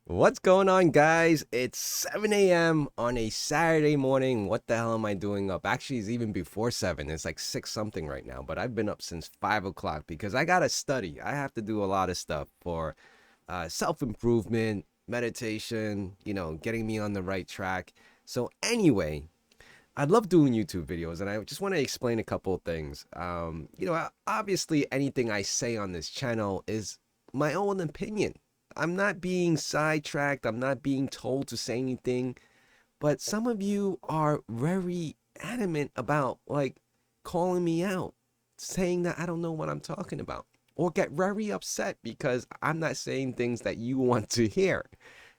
What's going on, guys? It's 7 a.m. on a Saturday morning. What the hell am I doing up? Actually, it's even before 7. It's like 6 something right now, but I've been up since 5 o'clock because I got to study. I have to do a lot of stuff for self improvement, meditation, getting me on the right track. So, anyway, I love doing YouTube videos, and I just want to explain a couple of things. Obviously, anything I say on this channel is my own opinion. I'm not being sidetracked. I'm not being told to say anything. But some of you are very adamant about calling me out, saying that I don't know what I'm talking about, or get very upset because I'm not saying things that you want to hear,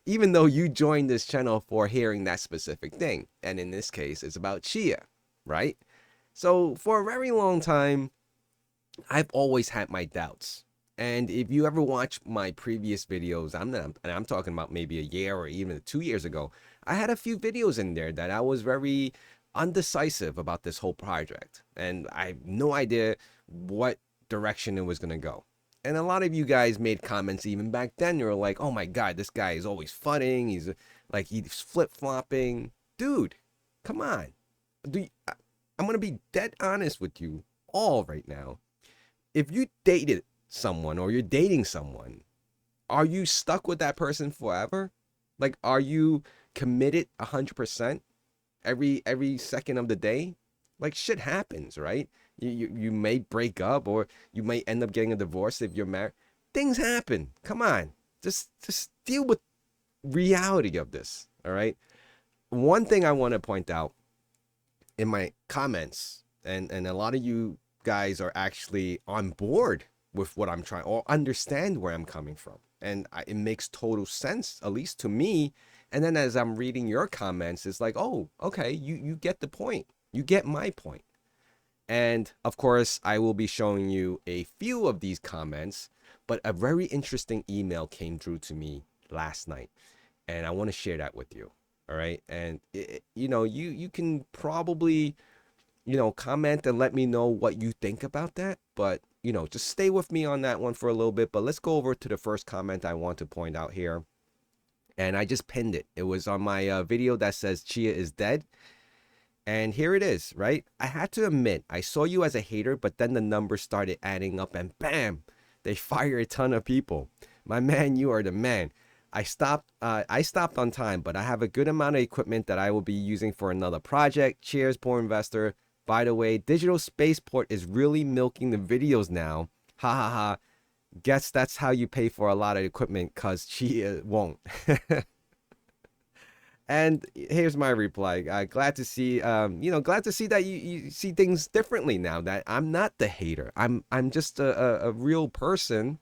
even though you joined this channel for hearing that specific thing. And in this case, it's about Chia, right? So for a very long time, I've always had my doubts. And if you ever watch my previous videos, I'm talking about maybe a year or even 2 years ago, I had a few videos in there that I was very undecisive about this whole project. And I have no idea what direction it was going to go. And a lot of you guys made comments even back then. You were like, oh my God, this guy is always fudding. He's flip flopping. Dude, come on. I'm going to be dead honest with you all right now. If you dated someone or you're dating someone, are you stuck with that person forever? Like, are you committed 100% every second of the day? Like, shit happens, right? You may break up, or you may end up getting a divorce if you're married. Things happen. Come on. Just deal with reality of this, all right? One thing I want to point out in my comments, and a lot of you guys are actually on board with what I'm trying, or understand where I'm coming from. And it makes total sense, at least to me. And then as I'm reading your comments, it's like, oh, okay, you get the point. You get my point. And of course, I will be showing you a few of these comments, but a very interesting email came through to me last night, and I want to share that with you. All right. And, you can probably comment and let me know what you think about that. But, just stay with me on that one for a little bit. But let's go over to the first comment I want to point out here. And I just pinned it. It was on my video that says Chia is dead. And here it is, right? I had to admit, I saw you as a hater, but then the numbers started adding up and bam, they fire a ton of people. My man, you are the man. I stopped on time, but I have a good amount of equipment that I will be using for another project. Cheers, poor investor. By the way, Digital Spaceport is really milking the videos now. Ha ha ha. Guess that's how you pay for a lot of equipment, cause she won't. And here's my reply. Glad to see, glad to see that you see things differently now. That I'm not the hater. I'm just a real person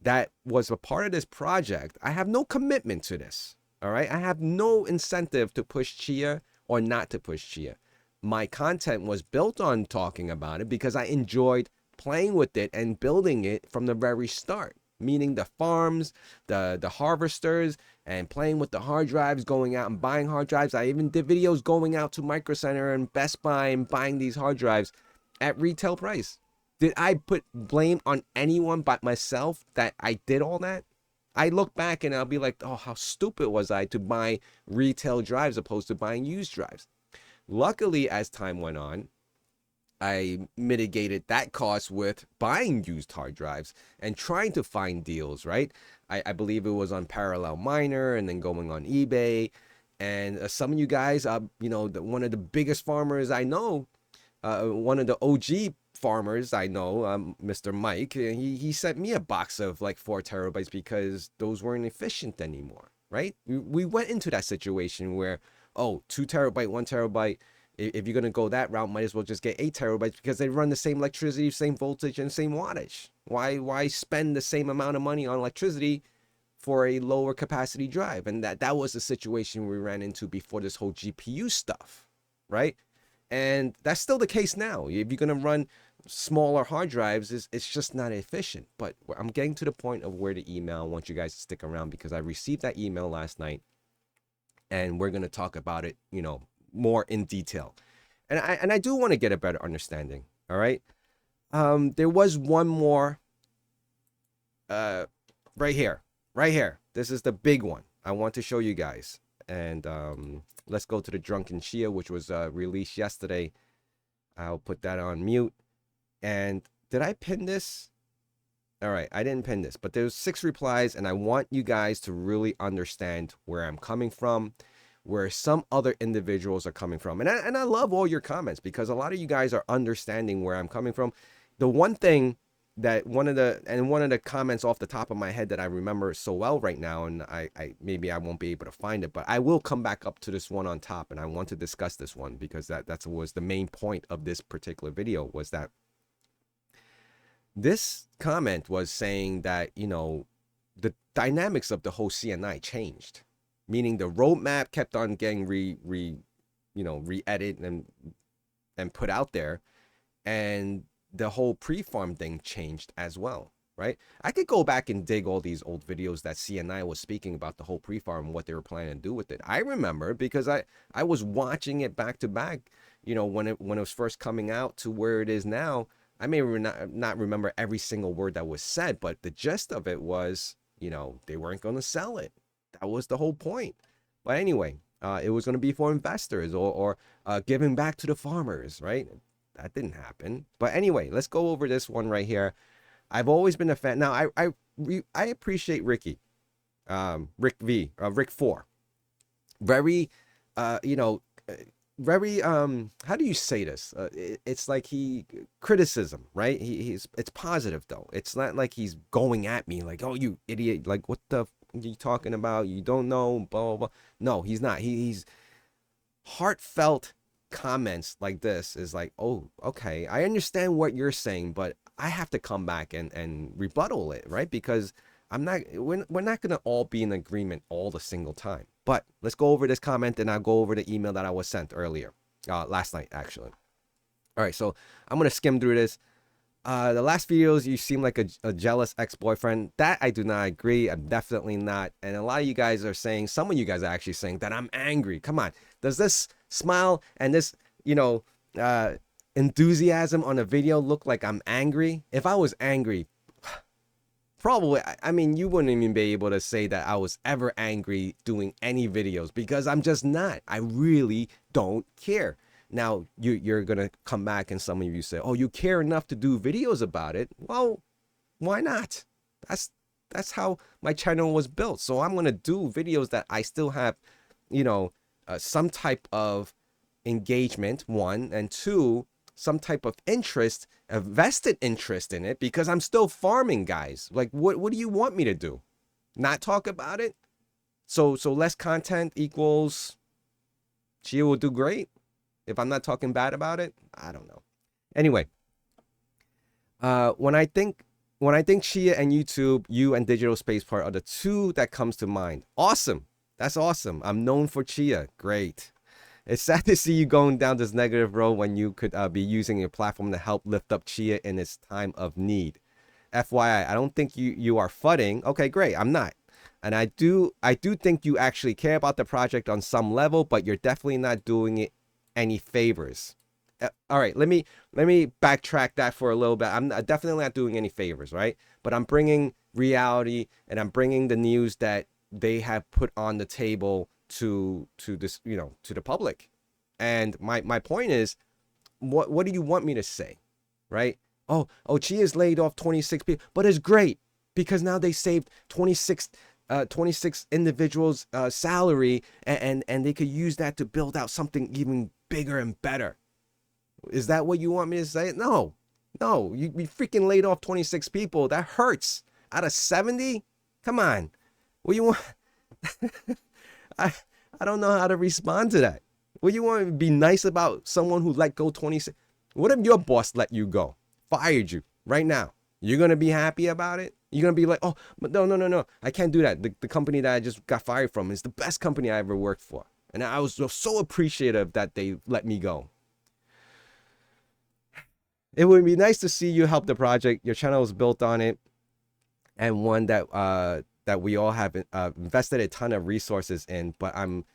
that was a part of this project. I have no commitment to this. All right. I have no incentive to push Chia or not to push Chia. My content was built on talking about it because I enjoyed playing with it and building it from the very start, meaning the farms, the harvesters, and playing with the hard drives, going out and buying hard drives. I even did videos going out to Micro Center and Best Buy and buying these hard drives at retail price. Did I put blame on anyone but myself that I did all that? I look back and I'll be like, oh, how stupid was I to buy retail drives opposed to buying used drives? Luckily, as time went on, I mitigated that cost with buying used hard drives and trying to find deals, right? I believe it was on Parallel Miner and then going on eBay. And some of you guys, one of the biggest farmers I know, one of the OG farmers I know, Mr. Mike, he sent me a box of like 4 terabytes because those weren't efficient anymore, right? We went into that situation where, oh, 2 terabyte, 1 terabyte. If you're going to go that route, might as well just get 8 terabytes because they run the same electricity, same voltage, and same wattage. Why spend the same amount of money on electricity for a lower capacity drive? And that was the situation we ran into before this whole GPU stuff, right? And that's still the case now. If you're going to run smaller hard drives, it's just not efficient. But I'm getting to the point of where the email, I want you guys to stick around because I received that email last night and we're going to talk about it, more in detail. And I do want to get a better understanding. All right. There was one more right here, right here. This is the big one I want to show you guys. And let's go to the Drunken Chia, which was released yesterday. I'll put that on mute. And did I pin this? All right, I didn't pin this, but there's 6 replies, and I want you guys to really understand where I'm coming from, where some other individuals are coming from. And I love all your comments, because a lot of you guys are understanding where I'm coming from. The one thing that one of the comments off the top of my head that I remember so well right now, and I maybe I won't be able to find it, but I will come back up to this one on top, and I want to discuss this one, because that was the main point of this particular video, was that this comment was saying that, you know, the dynamics of the whole CNI changed, meaning the roadmap kept on getting re-edited and put out there, and the whole pre-farm thing changed as well, right? I could go back and dig all these old videos that CNI was speaking about the whole pre-farm and what they were planning to do with it. I remember, because I was watching it back to back, you know, when it was first coming out to where it is now. I may not remember every single word that was said, but the gist of it was, you know, they weren't going to sell it. That was the whole point. But anyway, it was going to be for investors or giving back to the farmers, right? That didn't happen. But anyway, let's go over this one right here. I've always been a fan. Now, I appreciate Ricky, Rick 4. Very, you know, very how do you say this, it's like criticism, right? It's positive though. It's not like he's going at me like, oh, you idiot, like what the are you talking about, you don't know, blah blah blah. No, he's not. He's heartfelt comments like this is like, oh, okay, I understand what you're saying, but I have to come back and rebuttal it, right? Because we're not going to all be in agreement all the single time. But let's go over this comment, and I'll go over the email that I was sent earlier, last night, actually. All right, so I'm going to skim through this. The last videos, you seem like a jealous ex-boyfriend. That I do not agree. I'm definitely not. And a lot of you guys are saying, some of you guys are actually saying that I'm angry. Come on. Does this smile and this, you know, enthusiasm on a video look like I'm angry? If I was angry, probably, I mean, you wouldn't even be able to say that I was ever angry doing any videos, because I'm just not. I really don't care. Now, you're going to come back and some of you say, oh, you care enough to do videos about it. Well, why not? That's how my channel was built. So I'm going to do videos that I still have, you know, some type of engagement, 1, and 2, some type of interest, a vested interest in it, because I'm still farming, guys. Like, what do you want me to do? Not talk about it? So less content equals Chia will do great? If I'm not talking bad about it? I don't know. Anyway, when I think Chia and YouTube, you and Digital Spaceport are the 2 that comes to mind. Awesome. That's awesome. I'm known for Chia. Great. It's sad to see you going down this negative road when you could be using your platform to help lift up Chia in its time of need. FYI, I don't think you are fudding. Okay, great. I'm not. And I do think you actually care about the project on some level, but you're definitely not doing it any favors. All right, let me backtrack that for a little bit. I'm definitely not doing any favors, right? But I'm bringing reality, and I'm bringing the news that they have put on the table to this, you know, to the public. And my point is, what do you want me to say, right? Oh, Chia's laid off 26 people, but it's great because now they saved 26 individuals' salary, and they could use that to build out something even bigger and better. Is that what you want me to say? No, you freaking laid off 26 people. That hurts. Out of 70? Come on. What do you want? I don't know how to respond to that. What do you want to be nice about someone who let go 26? What if your boss let you go, fired you right now? You're going to be happy about it? You're going to be like, oh, but no. I can't do that. The company that I just got fired from is the best company I ever worked for. And I was so appreciative that they let me go. It would be nice to see you help the project. Your channel is built on it, and one that we all have invested a ton of resources in. But I'm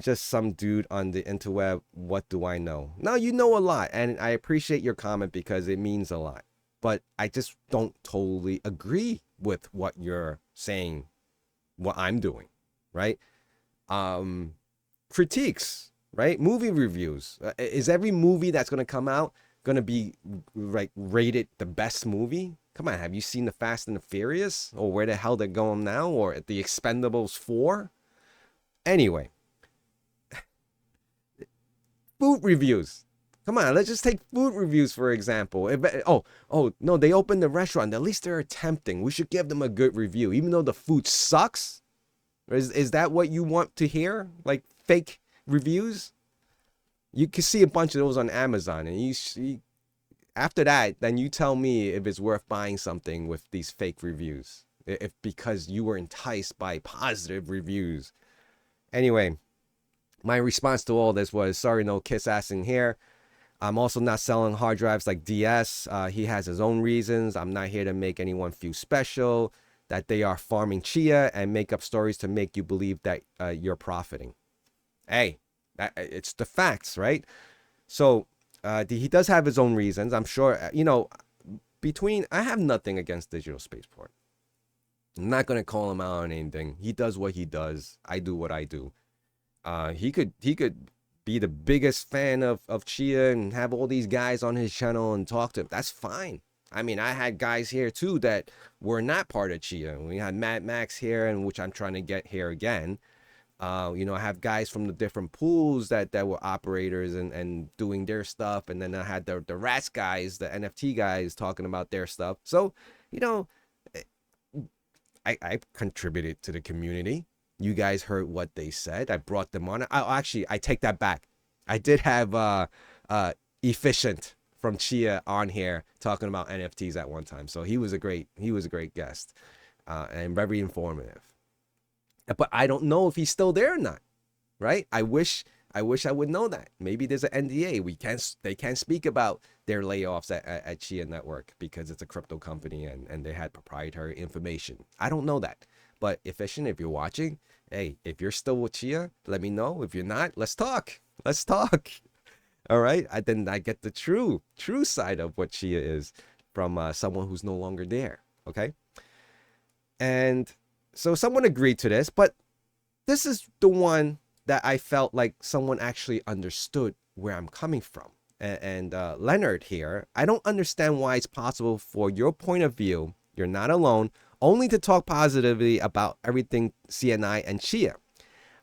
just some dude on the interweb. What do I know? No, you know a lot, and I appreciate your comment because it means a lot. But I just don't totally agree with what you're saying what I'm doing, right? Um, Critiques, right? Movie reviews. Is every movie that's going to come out going to be like rated the best movie? Come on, have you seen the Fast and the Furious, or where the hell they're going now, or the Expendables 4? Anyway, food reviews. Come on, let's just take food reviews for example. Oh no, they opened the restaurant. At least they're attempting. We should give them a good review, even though the food sucks. Is that what you want to hear? Like fake reviews? You can see a bunch of those on Amazon, and after that, then you tell me if it's worth buying something with these fake reviews. If because you were enticed by positive reviews. Anyway, my response to all this was, sorry, no kiss ass in here. I'm also not selling hard drives like DS. He has his own reasons. I'm not here to make anyone feel special, that they are farming Chia and make up stories to make you believe that you're profiting. Hey, it's the facts, right? So he does have his own reasons. I'm sure, I have nothing against Digital Spaceport. I'm not going to call him out on anything. He does what he does. I do what I do. He could be the biggest fan of Chia and have all these guys on his channel and talk to him. That's fine. I mean, I had guys here too that were not part of Chia. We had Matt Max here, and which I'm trying to get here again. I have guys from the different pools that were operators and doing their stuff. And then I had the Rats guys, the NFT guys talking about their stuff. So, I contributed to the community. You guys heard what they said. I brought them on. I take that back. I did have Efficient from Chia on here talking about NFTs at one time. So he was a great guest and very informative. But I don't know if he's still there or not, right? I wish I would know that. Maybe there's an NDA. They can't speak about their layoffs at Chia Network because it's a crypto company and they had proprietary information. I don't know that. But Efficient, if you're watching, hey, if you're still with Chia, let me know. If you're not, let's talk. Let's talk. All right. Then I get the true side of what Chia is from someone who's no longer there. Okay. And so someone agreed to this, but this is the one that I felt like someone actually understood where I'm coming from. And Leonard here, I don't understand why it's possible for your point of view, you're not alone, only to talk positively about everything CNI and Chia.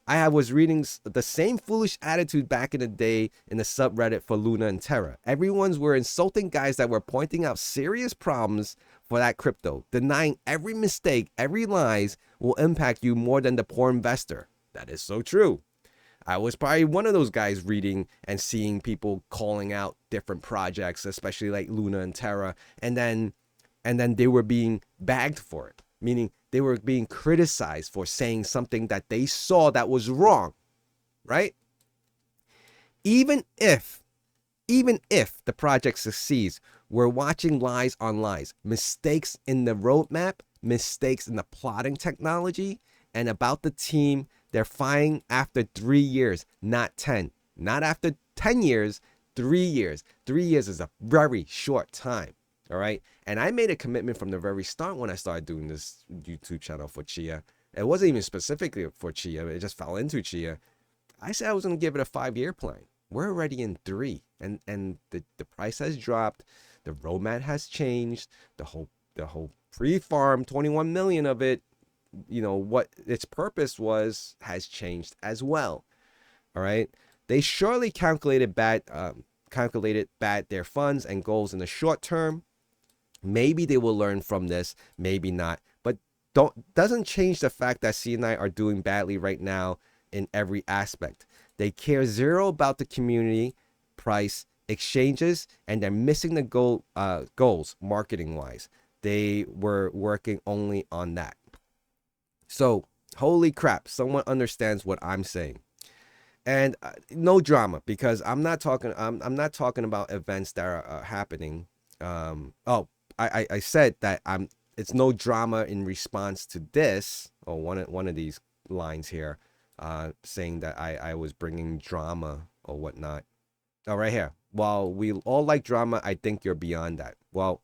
I was reading the same foolish attitude back in the day in the subreddit for Luna and Terra. Everyone's were insulting guys that were pointing out serious problems for that crypto, denying every mistake, every lies will impact you more than the poor investor. That is so true. I was probably one of those guys reading and seeing people calling out different projects, especially like Luna and Terra, and then they were being bagged for it, meaning they were being criticized for saying something that they saw that was wrong, right? Even if the project succeeds, we're watching lies on lies, mistakes in the roadmap, mistakes in the plotting technology, and about the team. They're firing after 3 years, not 10. Not after 10 years, 3 years. 3 years is a very short time. All right. And I made a commitment from the very start when I started doing this YouTube channel for Chia. It wasn't even specifically for Chia. It just fell into Chia. I said I was going to give it a 5-year plan. We're already in 3. And the price has dropped. The roadmap has changed. The whole pre-farm, 21 million of it, what its purpose was, has changed as well. All right. They surely calculated bad their funds and goals in the short term. Maybe they will learn from this, maybe not. But doesn't change the fact that CNI are doing badly right now in every aspect. They care zero about the community, price, exchanges, and they're missing the goals marketing-wise. They were working only on that. So, holy crap, someone understands what I'm saying. And no drama, because I'm not talking about events that are happening. I said that it's no drama in response to this, or one of these lines here, saying that I was bringing drama or whatnot. Oh, right here. While we all like drama, I think you're beyond that. Well,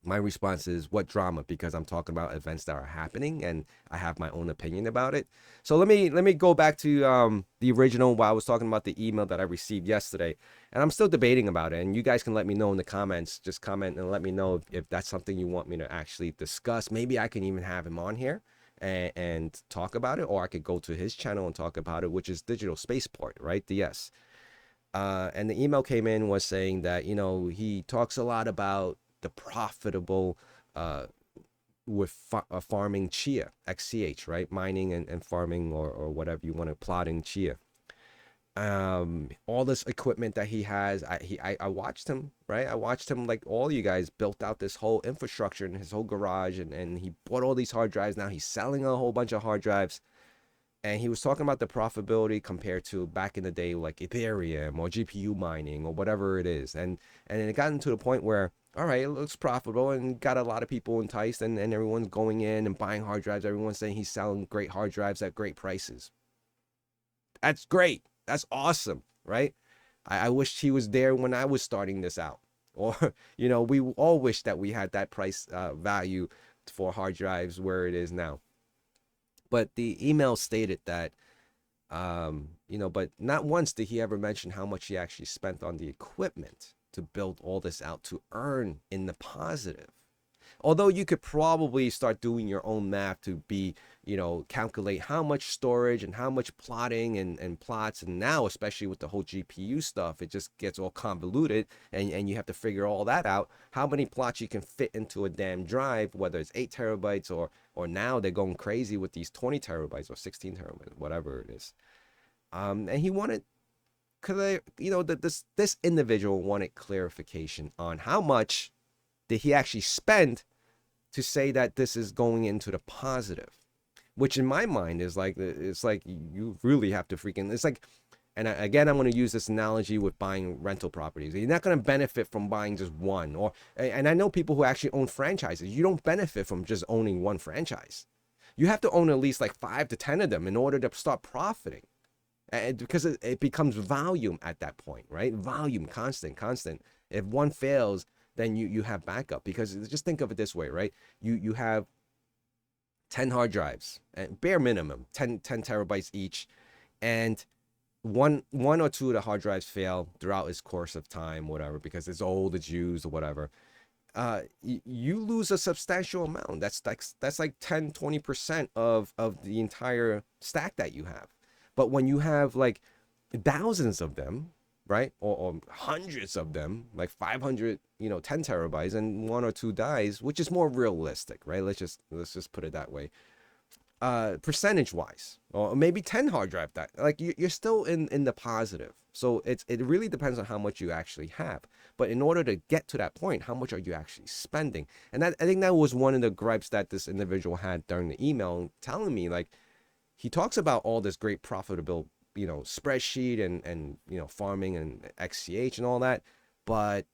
My response is, what drama? Because I'm talking about events that are happening and I have my own opinion about it. So let me go back to the original while I was talking about the email that I received yesterday. And I'm still debating about it. And you guys can let me know in the comments. Just comment and let me know if that's something you want me to actually discuss. Maybe I can even have him on here and talk about it, or I could go to his channel and talk about it, which is Digital Spaceport, right? DS. And the email came in was saying that, he talks a lot about the profitable with farming Chia, XCH, right? Mining and farming or whatever you want to plot in Chia. All this equipment that he has, I watched him, right? I watched him, like all you guys, built out this whole infrastructure in his whole garage, and he bought all these hard drives. Now he's selling a whole bunch of hard drives. And he was talking about the profitability compared to back in the day, like Ethereum or GPU mining or whatever it is. And it got to the point where, all right, it looks profitable and got a lot of people enticed, and everyone's going in and buying hard drives. Everyone's saying he's selling great hard drives at great prices. That's great. That's awesome, right? I wish he was there when I was starting this out. Or, we all wish that we had that price value for hard drives where it is now. But the email stated that, but not once did he ever mention how much he actually spent on the equipment to build all this out to earn in the positive. Although you could probably start doing your own math to be, calculate how much storage and how much plotting and plots. And now, especially with the whole GPU stuff, it just gets all convoluted, and you have to figure all that out. How many plots you can fit into a damn drive, whether it's 8 terabytes or now they're going crazy with these 20 terabytes or 16 terabytes, whatever it is. And he wanted, because this individual wanted clarification on how much did he actually spend to say that this is going into the positive, which in my mind is like, it's like you really have to freaking, it's like, and again, I'm going to use this analogy with buying rental properties. You're not going to benefit from buying just one, and I know people who actually own franchises. You don't benefit from just owning one franchise. You have to own at least like 5 to 10 of them in order to start profiting. And because it becomes volume at that point, right? Volume, constant. If one fails, then you have backup. Because just think of it this way, right? You have 10 hard drives, and bare minimum 10 terabytes each, and one or two of the hard drives fail throughout its course of time, whatever, because it's old, it's used, or whatever. You lose a substantial amount. That's like 10-20% of the entire stack that you have. But when you have like thousands of them, right, or hundreds of them, like 500, 10 terabytes, and one or two dies, which is more realistic, right? Let's just put it that way. Percentage wise, or maybe 10 hard drive die, like you're still in the positive. So it really depends on how much you actually have. But in order to get to that point, how much are you actually spending? And I think that was one of the gripes that this individual had during the email, telling me, like, he talks about all this great profitable, spreadsheet and farming and XCH and all that, but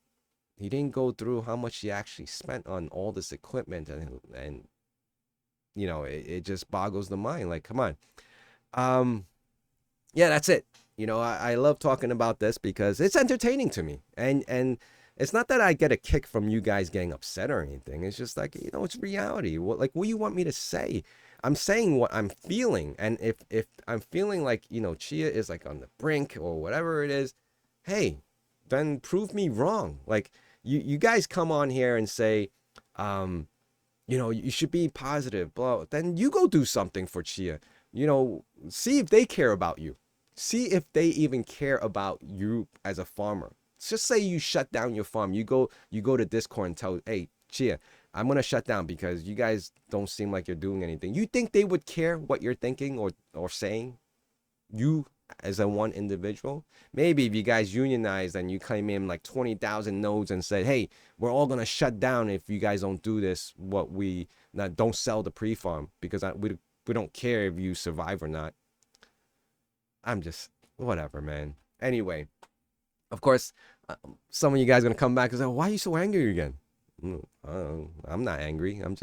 he didn't go through how much he actually spent on all this equipment, and it just boggles the mind. Like, come on. Yeah, that's it. I love talking about this because it's entertaining to me, and it's not that I get a kick from you guys getting upset or anything. It's just like, it's reality. What do you want me to say? I'm saying what I'm feeling, and if I'm feeling like, Chia is like on the brink or whatever it is, hey, then prove me wrong. Like, you guys come on here and say, you should be positive, blah. Then you go do something for Chia. See if they care about you. See if they even care about you as a farmer. Just say you shut down your farm. You go to Discord and tell, hey, Chia, I'm going to shut down because you guys don't seem like you're doing anything. You think they would care what you're thinking or saying? You as a one individual? Maybe if you guys unionized and you came in like 20,000 nodes and said, hey, we're all going to shut down if you guys don't do this, don't sell the pre-farm because we don't care if you survive or not. I'm just, whatever, man. Anyway, of course, some of you guys are going to come back and say, why are you so angry again? I'm not angry. I'm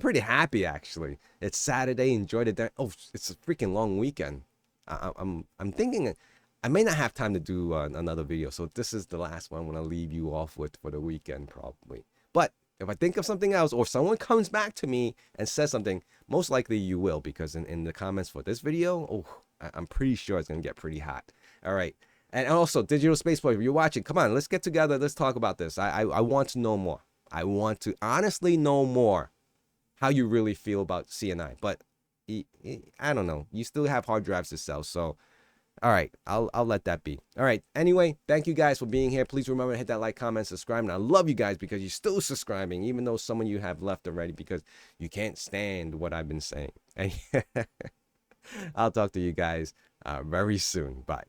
pretty happy, actually. It's Saturday. Enjoy the day. Oh, it's a freaking long weekend. I'm thinking I may not have time to do another video, so this is the last one I'm gonna leave you off with for the weekend, probably. But If I think of something else, or if someone comes back to me and says something, most likely you will, because in the comments for this video, oh, I'm pretty sure it's gonna get pretty hot. All right. And also, Digital Space Boy, if you're watching, come on, let's get together. Let's talk about this. I want to know more. I want to honestly know more how you really feel about CNI. But I don't know. You still have hard drives to sell. So, all right, I'll let that be. All right. Anyway, thank you guys for being here. Please remember to hit that like, comment, subscribe. And I love you guys because you're still subscribing, even though some of you have left already because you can't stand what I've been saying. I'll talk to you guys very soon. Bye.